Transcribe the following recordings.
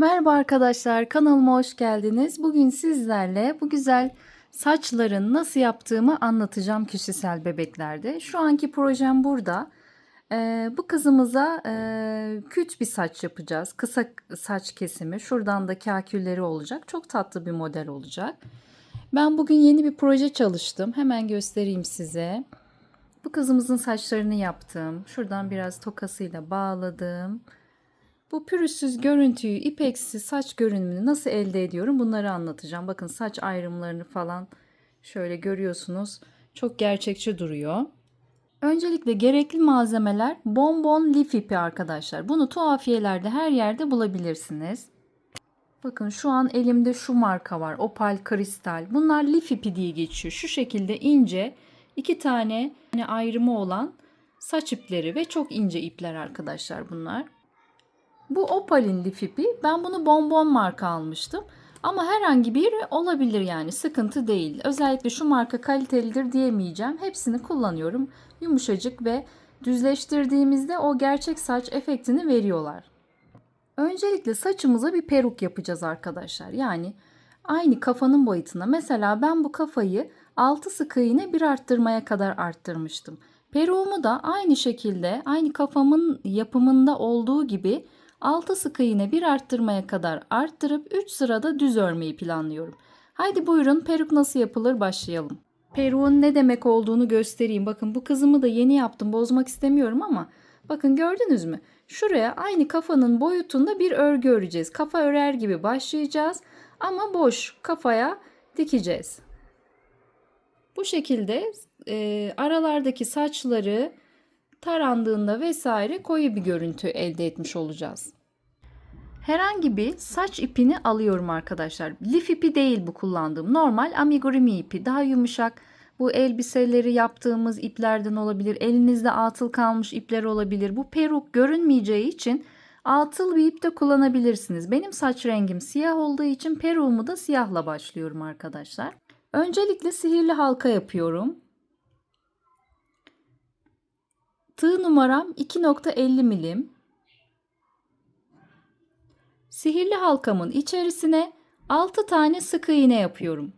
Merhaba arkadaşlar, kanalıma hoş geldiniz. Bugün sizlerle bu güzel saçların nasıl yaptığımı anlatacağım kişisel bebeklerde. Şu anki projem burada. Bu kızımıza küt bir saç yapacağız. Kısa saç kesimi. Şuradan da kakülleri olacak. Çok tatlı bir model olacak. Ben bugün yeni bir proje çalıştım. Hemen göstereyim size. Bu kızımızın saçlarını yaptım. Şuradan biraz tokasıyla bağladım. Bu pürüzsüz görüntüyü, ipeksi saç görünümünü nasıl elde ediyorum bunları anlatacağım. Bakın saç ayrımlarını falan şöyle görüyorsunuz. Çok gerçekçi duruyor. Öncelikle gerekli malzemeler bonbon lif ipi arkadaşlar. Bunu tuhafiyelerde her yerde bulabilirsiniz. Bakın şu an elimde şu marka var. Opal Kristal. Bunlar lif ipi diye geçiyor. Şu şekilde ince iki tane ayrımı olan saç ipleri ve çok ince ipler arkadaşlar bunlar. Bu Opal'in lif ipi. Ben bunu bonbon marka almıştım. Ama herhangi biri olabilir yani sıkıntı değil. Özellikle şu marka kalitelidir diyemeyeceğim. Hepsini kullanıyorum. Yumuşacık ve düzleştirdiğimizde o gerçek saç efektini veriyorlar. Öncelikle saçımıza bir peruk yapacağız arkadaşlar. Yani aynı kafanın boyutuna. Mesela ben bu kafayı 6 sık iğne bir arttırmaya kadar arttırmıştım. Peruğumu da aynı şekilde aynı kafamın yapımında olduğu gibi 6 sık iğne bir arttırmaya kadar arttırıp 3 sırada düz örmeyi planlıyorum. Haydi buyurun peruk nasıl yapılır başlayalım. Peruğun ne demek olduğunu göstereyim. Bakın bu kızımı da yeni yaptım. Bozmak istemiyorum ama bakın gördünüz mü? Şuraya aynı kafanın boyutunda bir örgü öreceğiz. Kafa örer gibi başlayacağız ama boş kafaya dikeceğiz. Bu şekilde aralardaki saçları tarandığında vesaire koyu bir görüntü elde etmiş olacağız. Herhangi bir saç ipini alıyorum arkadaşlar. Lif ipi değil bu kullandığım. Normal amigurumi ipi. Daha yumuşak. Bu elbiseleri yaptığımız iplerden olabilir. Elinizde atıl kalmış ipler olabilir. Bu peruk görünmeyeceği için atıl bir ip de kullanabilirsiniz. Benim saç rengim siyah olduğu için peruğumu da siyahla başlıyorum arkadaşlar. Öncelikle sihirli halka yapıyorum. Tığ numaram 2.50 milim. Sihirli halkamın içerisine 6 tane sık iğne yapıyorum.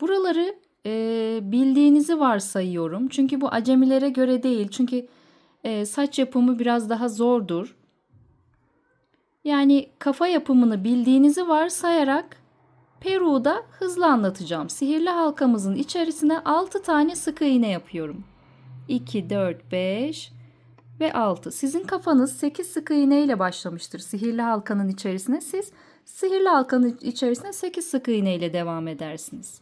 Buraları bildiğinizi varsayıyorum. Çünkü bu acemilere göre değil. Çünkü saç yapımı biraz daha zordur. Yani kafa yapımını bildiğinizi varsayarak peruğu da hızlı anlatacağım. Sihirli halkamızın içerisine 6 tane sık iğne yapıyorum. 2, 4, 5 ve 6. Sizin kafanız 8 sık iğne ile başlamıştır sihirli halkanın içerisine. Siz sihirli halkanın içerisine 8 sık iğne ile devam edersiniz.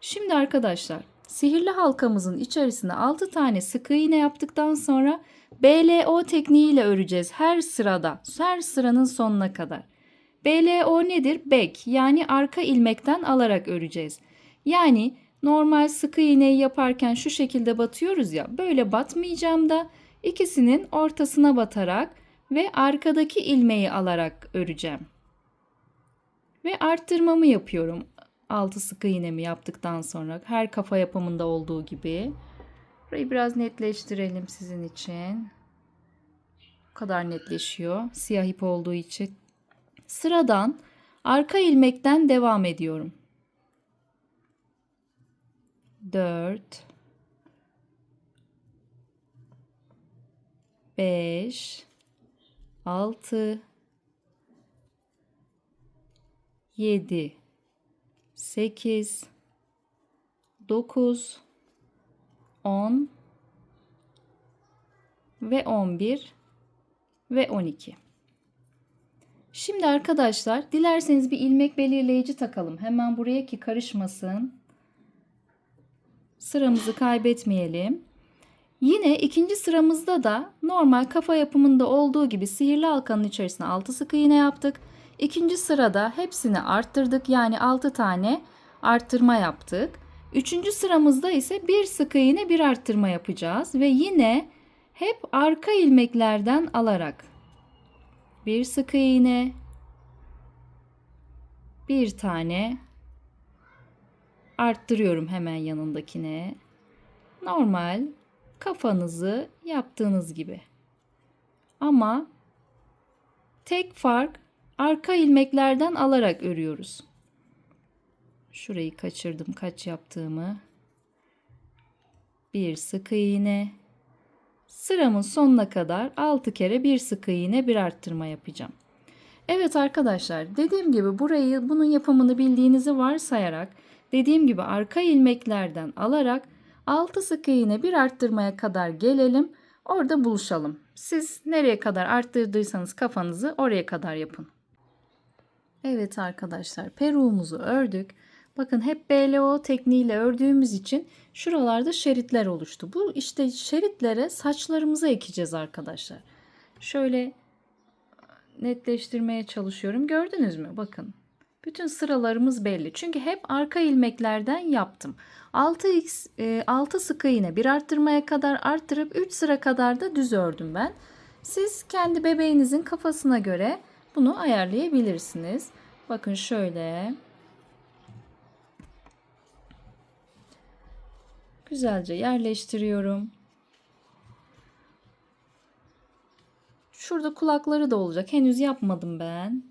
Şimdi arkadaşlar sihirli halkamızın içerisine 6 tane sık iğne yaptıktan sonra BLO tekniğiyle öreceğiz her sırada. Her sıranın sonuna kadar. BLO nedir? Back yani arka ilmekten alarak öreceğiz. Yani normal sık iğneyi yaparken şu şekilde batıyoruz ya, böyle batmayacağım da ikisinin ortasına batarak ve arkadaki ilmeği alarak öreceğim. Ve arttırmamı yapıyorum. 6 sık iğnemi yaptıktan sonra her kafa yapımında olduğu gibi. Burayı biraz netleştirelim sizin için. Bu kadar netleşiyor. Siyah ip olduğu için. Sıradan arka ilmekten devam ediyorum. 4 5 6 7 8 9 10 ve 11 ve 12. Şimdi arkadaşlar dilerseniz bir ilmek belirleyici takalım. Hemen buraya ki karışmasın. Sıramızı kaybetmeyelim. Yine ikinci sıramızda da normal kafa yapımında olduğu gibi sihirli halkanın içerisine 6 sık iğne yaptık. İkinci sırada hepsini arttırdık. Yani 6 tane arttırma yaptık. Üçüncü sıramızda ise bir sık iğne bir arttırma yapacağız. Ve yine hep arka ilmeklerden alarak bir sık iğne, bir tane arttırıyorum hemen yanındakine. Normal kafanızı yaptığınız gibi. Ama Tek fark arka ilmeklerden alarak örüyoruz. Şurayı kaçırdım kaç yaptığımı. Bir sık iğne. Sıramın sonuna kadar 6 kere bir sık iğne bir arttırma yapacağım. Evet arkadaşlar, dediğim gibi bunun yapımını bildiğinizi varsayarak dediğim gibi arka ilmeklerden alarak 6 sık iğne bir arttırmaya kadar gelelim. Orada buluşalım. Siz nereye kadar arttırdıysanız kafanızı oraya kadar yapın. Evet arkadaşlar, peruğumuzu ördük. Bakın hep BLO tekniğiyle ördüğümüz için şuralarda şeritler oluştu. Bu işte şeritlere saçlarımızı ekeceğiz arkadaşlar. Şöyle netleştirmeye çalışıyorum. Gördünüz mü? Bakın. Bütün sıralarımız belli. Çünkü hep arka ilmeklerden yaptım. 6 sık iğne bir arttırmaya kadar arttırıp 3 sıra kadar da düz ördüm ben. Siz kendi bebeğinizin kafasına göre bunu ayarlayabilirsiniz. Bakın şöyle. Güzelce yerleştiriyorum. Şurada kulakları da olacak. Henüz yapmadım ben.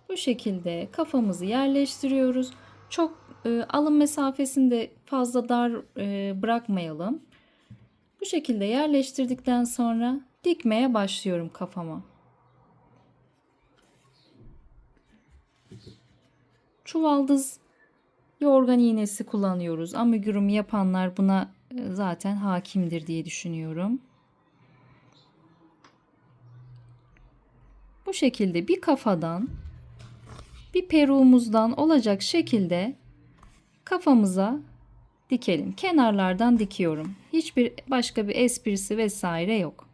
Bu şekilde kafamızı yerleştiriyoruz. Çok alın mesafesini de fazla dar bırakmayalım. Bu şekilde yerleştirdikten sonra dikmeye başlıyorum kafama. Çuvaldız yorgan iğnesi kullanıyoruz. Amigurumi yapanlar buna zaten hakimdir diye düşünüyorum. Bu şekilde bir kafadan bir peruğumuzdan olacak şekilde kafamıza dikelim. Kenarlardan dikiyorum. Hiçbir başka bir esprisi vesaire yok.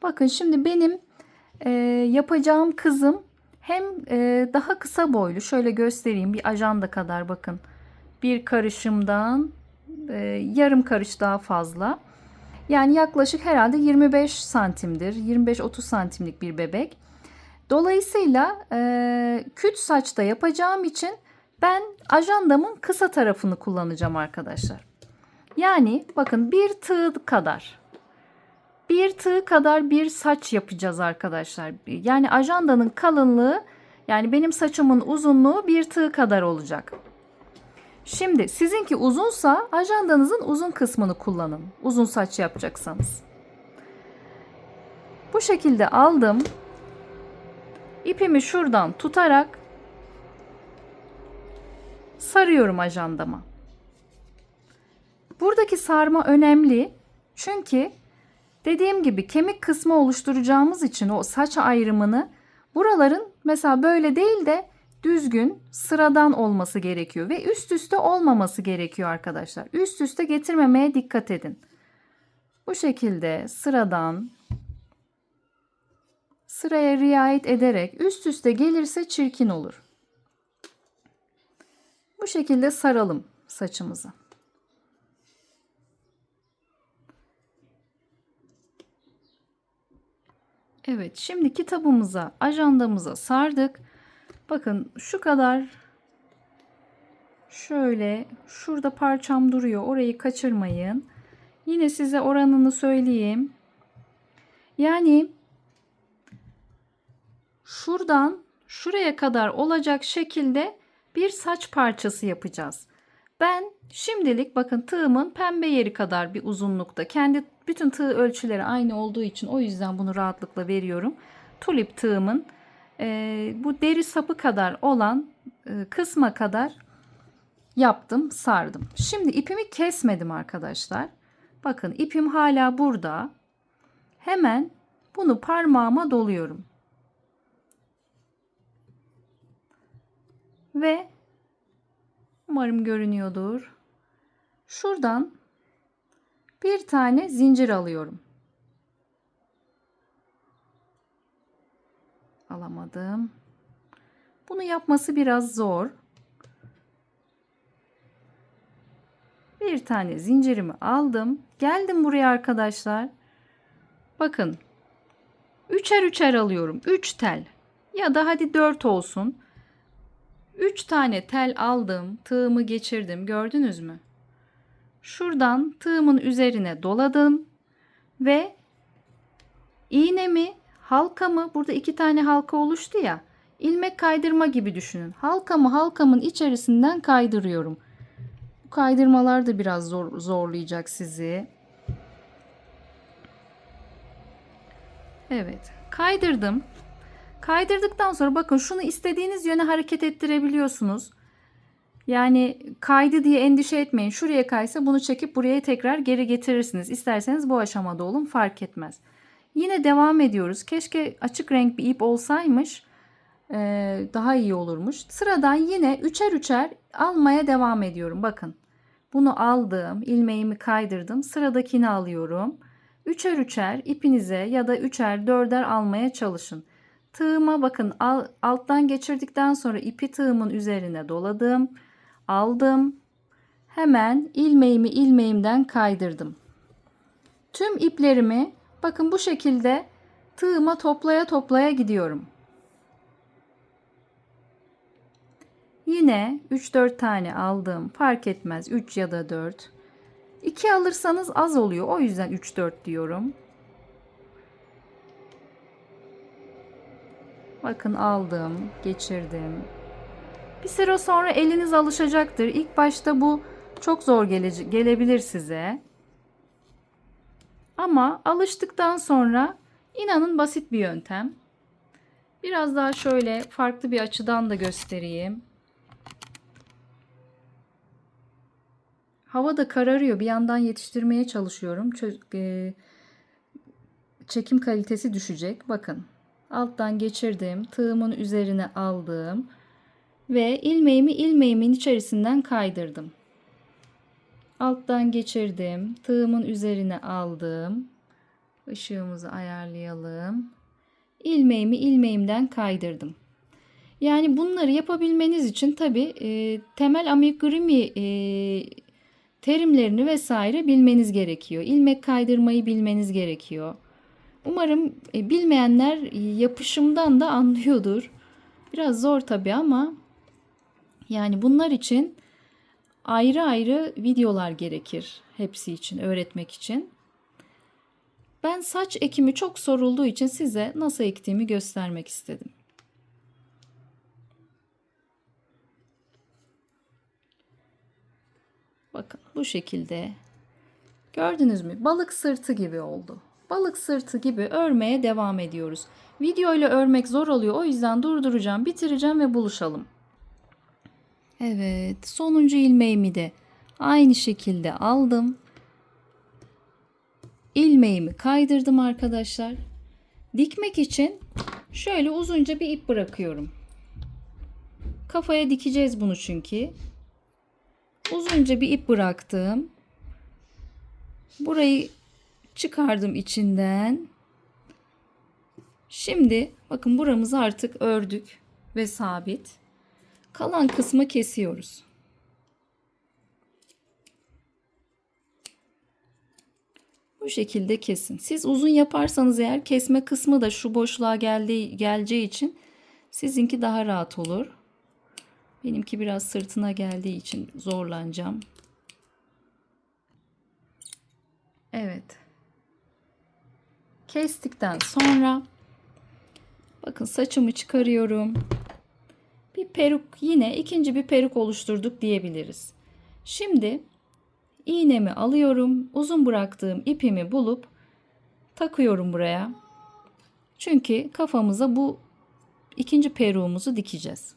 Bakın şimdi benim yapacağım kızım hem daha kısa boylu. Şöyle göstereyim, bir ajanda kadar bakın. Bir karışımdan yarım karış daha fazla. Yani yaklaşık herhalde 25 santimdir. 25-30 santimlik bir bebek. Dolayısıyla küt saçta yapacağım için ben ajandamın kısa tarafını kullanacağım arkadaşlar. Yani bakın bir tığ kadar bir saç yapacağız arkadaşlar. Yani ajandanın kalınlığı, yani benim saçımın uzunluğu bir tığ kadar olacak. Şimdi sizinki uzunsa ajandanızın uzun kısmını kullanın. Uzun saç yapacaksanız. Bu şekilde aldım. İpimi şuradan tutarak sarıyorum ajandama. Buradaki sarma önemli. Çünkü dediğim gibi kemik kısmı oluşturacağımız için o saç ayrımını buraların mesela böyle değil de düzgün sıradan olması gerekiyor ve üst üste olmaması gerekiyor arkadaşlar. Üst üste getirmemeye dikkat edin. Bu şekilde sıradan sıraya riayet ederek üst üste gelirse çirkin olur. Bu şekilde saralım saçımızı. Evet, şimdi kitabımıza, ajandamıza sardık. Bakın şu kadar, şöyle şurada parçam duruyor. Orayı kaçırmayın. Yine size oranını söyleyeyim. Yani şuradan şuraya kadar olacak şekilde bir saç parçası yapacağız. Ben şimdilik bakın tığımın pembe yeri kadar bir uzunlukta. Kendi bütün tığ ölçüleri aynı olduğu için o yüzden bunu rahatlıkla veriyorum. Tulip tığımın bu deri sapı kadar olan kısma kadar yaptım, sardım. Şimdi ipimi kesmedim arkadaşlar. Bakın ipim hala burada. Hemen bunu parmağıma doluyorum. Ve umarım görünüyordur. Şuradan bir tane zincir alıyorum. Alamadım. Bunu yapması biraz zor. Bir tane zincirimi aldım. Geldim buraya arkadaşlar. Bakın. Üçer üçer alıyorum. 3 tel ya da hadi 4 olsun. 3 tane tel aldım. Tığımı geçirdim. Gördünüz mü? Şuradan tığımın üzerine doladım ve iğnemi, halkamı, burada 2 tane halka oluştu ya. İlmek kaydırma gibi düşünün. Halkamın içerisinden kaydırıyorum. Bu kaydırmalar da biraz zorlayacak sizi. Evet, kaydırdım. Kaydırdıktan sonra bakın şunu istediğiniz yöne hareket ettirebiliyorsunuz. Yani kaydı diye endişe etmeyin. Şuraya kaysa bunu çekip buraya tekrar geri getirirsiniz. İsterseniz bu aşamada olun, fark etmez. Yine devam ediyoruz. Keşke açık renk bir ip olsaymış. Daha iyi olurmuş. Sıradan yine üçer üçer almaya devam ediyorum. Bakın. Bunu aldım. İlmeğimi kaydırdım. Sıradakini alıyorum. Üçer üçer ipinize ya da üçer dörder almaya çalışın. Tığıma bakın, alttan geçirdikten sonra ipi tığımın üzerine doladım. Aldım. Hemen ilmeğimi ilmeğimden kaydırdım. Tüm iplerimi bakın bu şekilde tığıma toplaya toplaya gidiyorum. Yine 3-4 tane aldım. Fark etmez, 3 ya da 4. 2 alırsanız az oluyor. O yüzden 3-4 diyorum. Bakın aldım, geçirdim. Bir süre sonra eliniz alışacaktır. İlk başta bu çok zor gelebilir size. Ama alıştıktan sonra inanın basit bir yöntem. Biraz daha şöyle farklı bir açıdan da göstereyim. Hava da kararıyor. Bir yandan yetiştirmeye çalışıyorum. Çekim kalitesi düşecek. Bakın. Alttan geçirdim. Tığımın üzerine aldım. Ve ilmeğimi ilmeğimin içerisinden kaydırdım. Alttan geçirdim. Tığımın üzerine aldım. Işığımızı ayarlayalım. İlmeğimi ilmeğimden kaydırdım. Yani bunları yapabilmeniz için tabi temel amigurumi terimlerini vesaire bilmeniz gerekiyor. İlmek kaydırmayı bilmeniz gerekiyor. Umarım bilmeyenler yapışımdan da anlıyordur. Biraz zor tabi ama yani bunlar için ayrı ayrı videolar gerekir. Hepsi için, öğretmek için. Ben saç ekimi çok sorulduğu için size nasıl ektiğimi göstermek istedim. Bakın bu şekilde. Gördünüz mü? Balık sırtı gibi oldu. Balık sırtı gibi örmeye devam ediyoruz. Video ile örmek zor oluyor. O yüzden durduracağım, bitireceğim ve buluşalım. Evet, sonuncu ilmeğimi de aynı şekilde aldım. İlmeğimi kaydırdım arkadaşlar. Dikmek için şöyle uzunca bir ip bırakıyorum. Kafaya dikeceğiz bunu çünkü. Uzunca bir ip bıraktım. Burayı çıkardım içinden. Şimdi bakın buramızı artık ördük ve sabit. Kalan kısmı kesiyoruz. Bu şekilde kesin. Siz uzun yaparsanız eğer kesme kısmı da şu boşluğa geleceği için sizinki daha rahat olur. Benimki biraz sırtına geldiği için zorlanacağım. Evet. Kestikten sonra bakın saçımı çıkarıyorum. Bir peruk, yine ikinci bir peruk oluşturduk diyebiliriz. Şimdi iğnemi alıyorum. Uzun bıraktığım ipimi bulup takıyorum buraya. Çünkü kafamıza bu ikinci peruğumuzu dikeceğiz.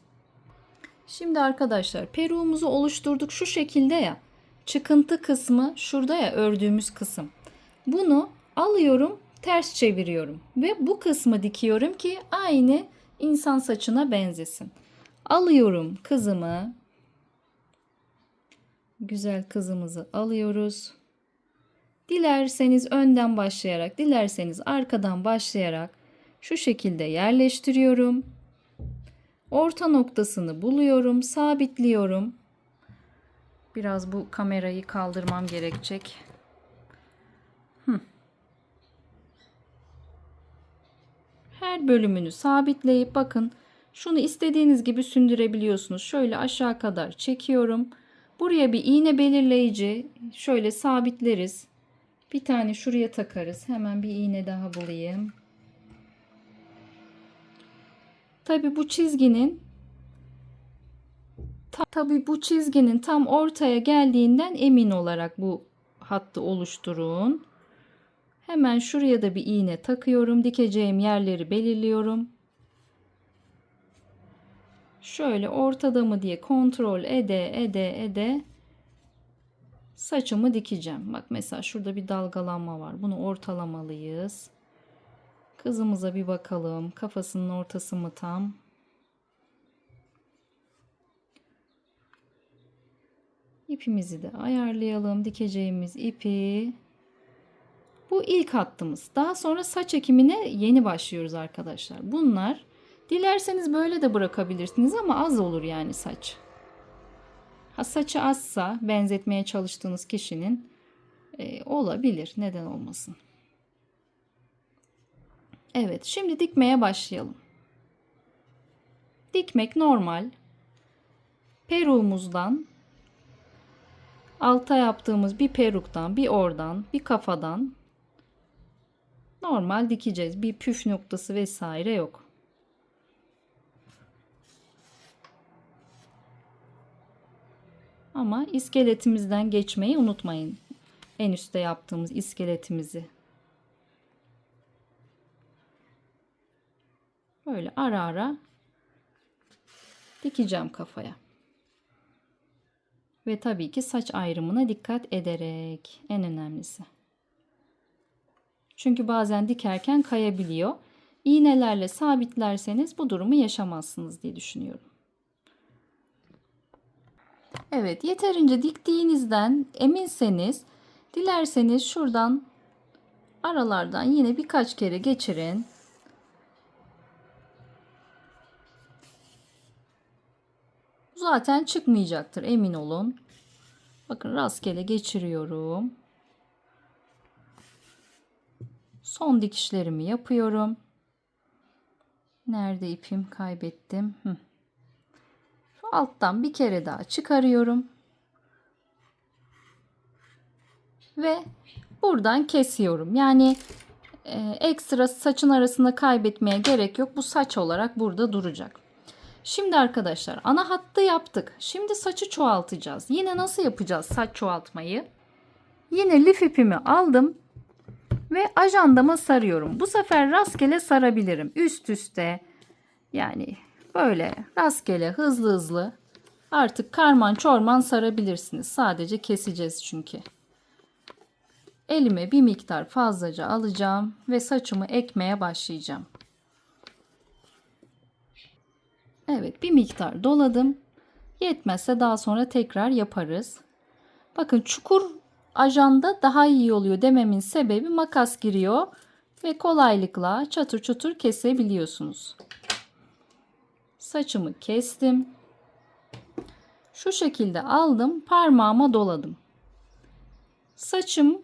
Şimdi arkadaşlar peruğumuzu oluşturduk şu şekilde ya. Çıkıntı kısmı şurada ya, ördüğümüz kısım. Bunu alıyorum, ters çeviriyorum ve bu kısmı dikiyorum ki aynı insan saçına benzesin. Alıyorum kızımı. Güzel kızımızı alıyoruz. Dilerseniz önden başlayarak, dilerseniz arkadan başlayarak şu şekilde yerleştiriyorum. Orta noktasını buluyorum, sabitliyorum. Biraz bu kamerayı kaldırmam gerekecek. her bölümünü sabitleyip bakın şunu istediğiniz gibi sündürebiliyorsunuz. Şöyle aşağı kadar çekiyorum. Buraya bir iğne belirleyici şöyle sabitleriz. Bir tane şuraya takarız. Hemen bir iğne daha bulayım. Tabii bu çizginin tam ortaya geldiğinden emin olarak bu hattı oluşturun. Hemen şuraya da bir iğne takıyorum. Dikeceğim yerleri belirliyorum. Şöyle ortada mı diye kontrol ede saçımı dikeceğim. Bak mesela şurada bir dalgalanma var. Bunu ortalamalıyız. Kızımıza bir bakalım. Kafasının ortası mı tam? İpimizi de ayarlayalım. Dikeceğimiz ipi. Bu ilk hattımız. Daha sonra saç ekimine yeni başlıyoruz arkadaşlar. Bunlar dilerseniz böyle de bırakabilirsiniz ama az olur yani saç. Ha, saçı azsa benzetmeye çalıştığınız kişinin olabilir. Neden olmasın? Evet, şimdi dikmeye başlayalım. Dikmek normal. Peruğumuzdan alta yaptığımız bir peruktan, bir oradan, bir kafadan normal dikeceğiz. Bir püf noktası vesaire yok. Ama iskeletimizden geçmeyi unutmayın. En üstte yaptığımız iskeletimizi. Böyle ara ara dikeceğim kafaya. Ve tabii ki saç ayrımına dikkat ederek, en önemlisi. Çünkü bazen dikerken kayabiliyor. İğnelerle sabitlerseniz bu durumu yaşamazsınız diye düşünüyorum. Evet, yeterince diktiğinizden eminseniz dilerseniz şuradan aralardan yine birkaç kere geçirin. Zaten çıkmayacaktır, emin olun. Bakın rastgele geçiriyorum. Son dikişlerimi yapıyorum. Nerede ipim? Kaybettim. Şu alttan bir kere daha çıkarıyorum. Ve buradan kesiyorum. Yani ekstra saçın arasında kaybetmeye gerek yok. Bu saç olarak burada duracak. Şimdi arkadaşlar ana hattı yaptık. Şimdi saçı çoğaltacağız. Yine nasıl yapacağız saç çoğaltmayı? Yine lif ipimi aldım ve ajandama sarıyorum. Bu sefer rastgele sarabilirim. Üst üste yani böyle rastgele hızlı hızlı artık karman çorman sarabilirsiniz. Sadece keseceğiz çünkü. Elime bir miktar fazlaca alacağım ve saçımı ekmeye başlayacağım. Evet, bir miktar doladım. Yetmezse daha sonra tekrar yaparız. Bakın çukur ajanda daha iyi oluyor dememin sebebi makas giriyor ve kolaylıkla çatır çutur kesebiliyorsunuz. Saçımı kestim. Şu şekilde aldım, parmağıma doladım. Saçım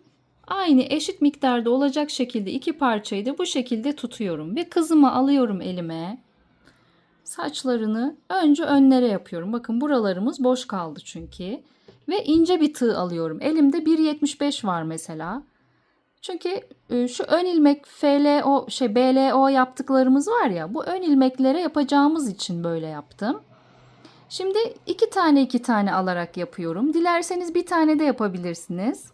aynı eşit miktarda olacak şekilde iki parçayı da bu şekilde tutuyorum ve kızımı alıyorum elime. Saçlarını önce önlere yapıyorum. Bakın buralarımız boş kaldı çünkü. Ve ince bir tığ alıyorum. Elimde 1,75 var mesela. Çünkü şu ön ilmek BLO yaptıklarımız var ya. Bu ön ilmeklere yapacağımız için böyle yaptım. Şimdi iki tane alarak yapıyorum. Dilerseniz bir tane de yapabilirsiniz.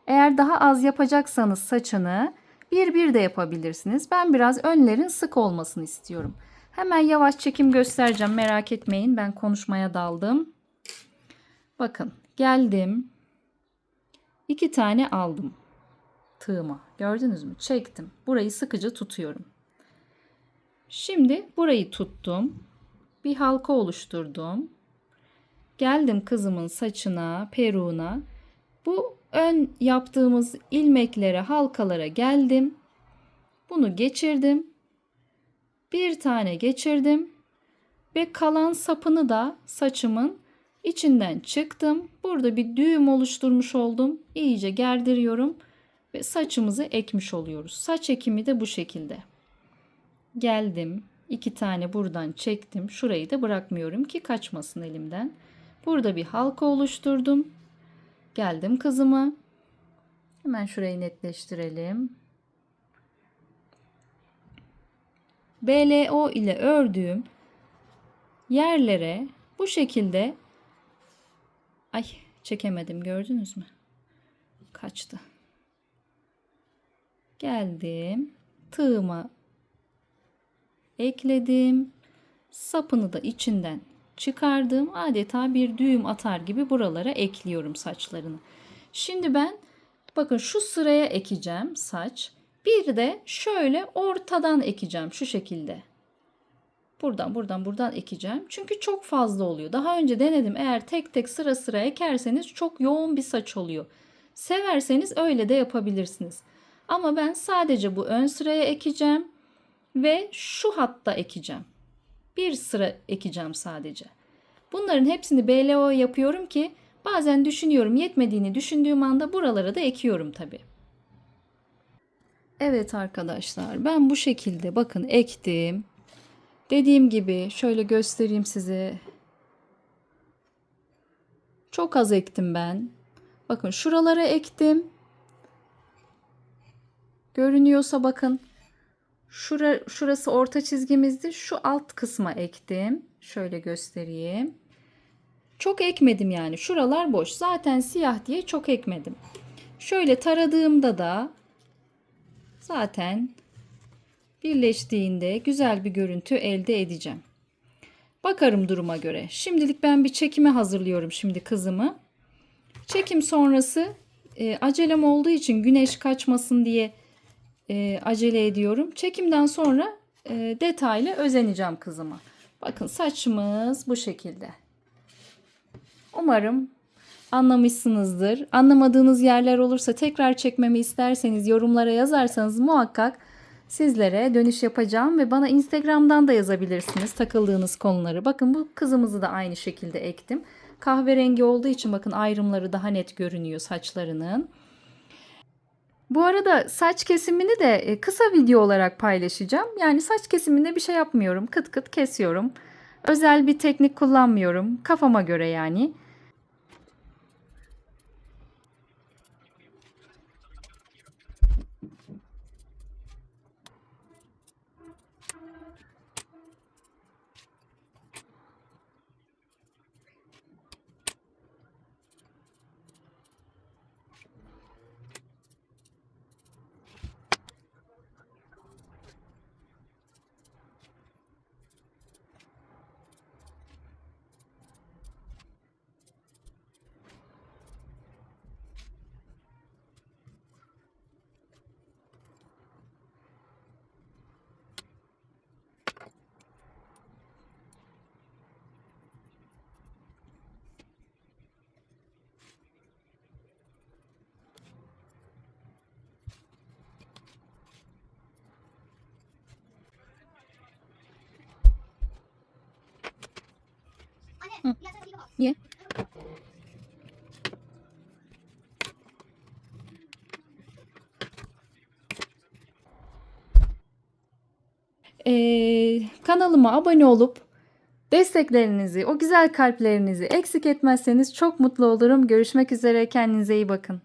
Eğer daha az yapacaksanız saçını bir de yapabilirsiniz. Ben biraz önlerin sık olmasını istiyorum. Hemen yavaş çekim göstereceğim. Merak etmeyin. Ben konuşmaya daldım. Bakın geldim. 2 tane aldım tığıma. Gördünüz mü? Çektim. Burayı sıkıca tutuyorum. Şimdi burayı tuttum. Bir halka oluşturdum. Geldim kızımın saçına, peruğuna. Bu ön yaptığımız ilmeklere, halkalara geldim. Bunu geçirdim. Bir tane geçirdim. Ve kalan sapını da saçımın içinden çıktım. Burada bir düğüm oluşturmuş oldum. İyice gerdiriyorum ve saçımızı ekmiş oluyoruz. Saç ekimi de bu şekilde. Geldim. 2 tane buradan çektim. Şurayı da bırakmıyorum ki kaçmasın elimden. Burada bir halka oluşturdum. Geldim kızıma. Hemen şurayı netleştirelim. BLO ile ördüğüm yerlere bu şekilde çekemedim, gördünüz mü? Kaçtı. Geldim. Tığıma ekledim. Sapını da içinden çıkardım. Adeta bir düğüm atar gibi buralara ekliyorum saçlarını. Şimdi ben bakın şu sıraya ekeceğim saç. Bir de şöyle ortadan ekeceğim şu şekilde. Buradan ekeceğim. Çünkü çok fazla oluyor. Daha önce denedim. Eğer tek tek sıra sıra ekerseniz çok yoğun bir saç oluyor. Severseniz öyle de yapabilirsiniz. Ama ben sadece bu ön sıraya ekeceğim ve şu hatta ekeceğim. Bir sıra ekeceğim sadece. Bunların hepsini BLO yapıyorum ki bazen düşünüyorum, yetmediğini düşündüğüm anda buralara da ekiyorum tabii. Evet arkadaşlar, ben bu şekilde bakın ektim. Dediğim gibi şöyle göstereyim size. Çok az ektim ben. Bakın şuralara ektim. Görünüyorsa bakın. Şurası orta çizgimizdi. Şu alt kısma ektim. Şöyle göstereyim. Çok ekmedim yani. Şuralar boş. Zaten siyah diye çok ekmedim. Şöyle taradığımda da zaten birleştiğinde güzel bir görüntü elde edeceğim. Bakarım duruma göre. Şimdilik ben bir çekime hazırlıyorum şimdi kızımı. Çekim sonrası acelem olduğu için güneş kaçmasın diye acele ediyorum. Çekimden sonra detaylı özeneceğim kızıma. Bakın saçımız bu şekilde. Umarım anlamışsınızdır. Anlamadığınız yerler olursa tekrar çekmemi isterseniz yorumlara yazarsanız muhakkak sizlere dönüş yapacağım ve bana Instagram'dan da yazabilirsiniz takıldığınız konuları. Bakın bu kızımızı da aynı şekilde ektim. Kahverengi olduğu için bakın ayrımları daha net görünüyor saçlarının. Bu arada saç kesimini de kısa video olarak paylaşacağım. Yani saç kesiminde bir şey yapmıyorum. Kıt kıt kesiyorum. Özel bir teknik kullanmıyorum. Kafama göre yani. Hı. Ye. Kanalıma abone olup desteklerinizi, o güzel kalplerinizi eksik etmezseniz çok mutlu olurum. Görüşmek üzere. Kendinize iyi bakın.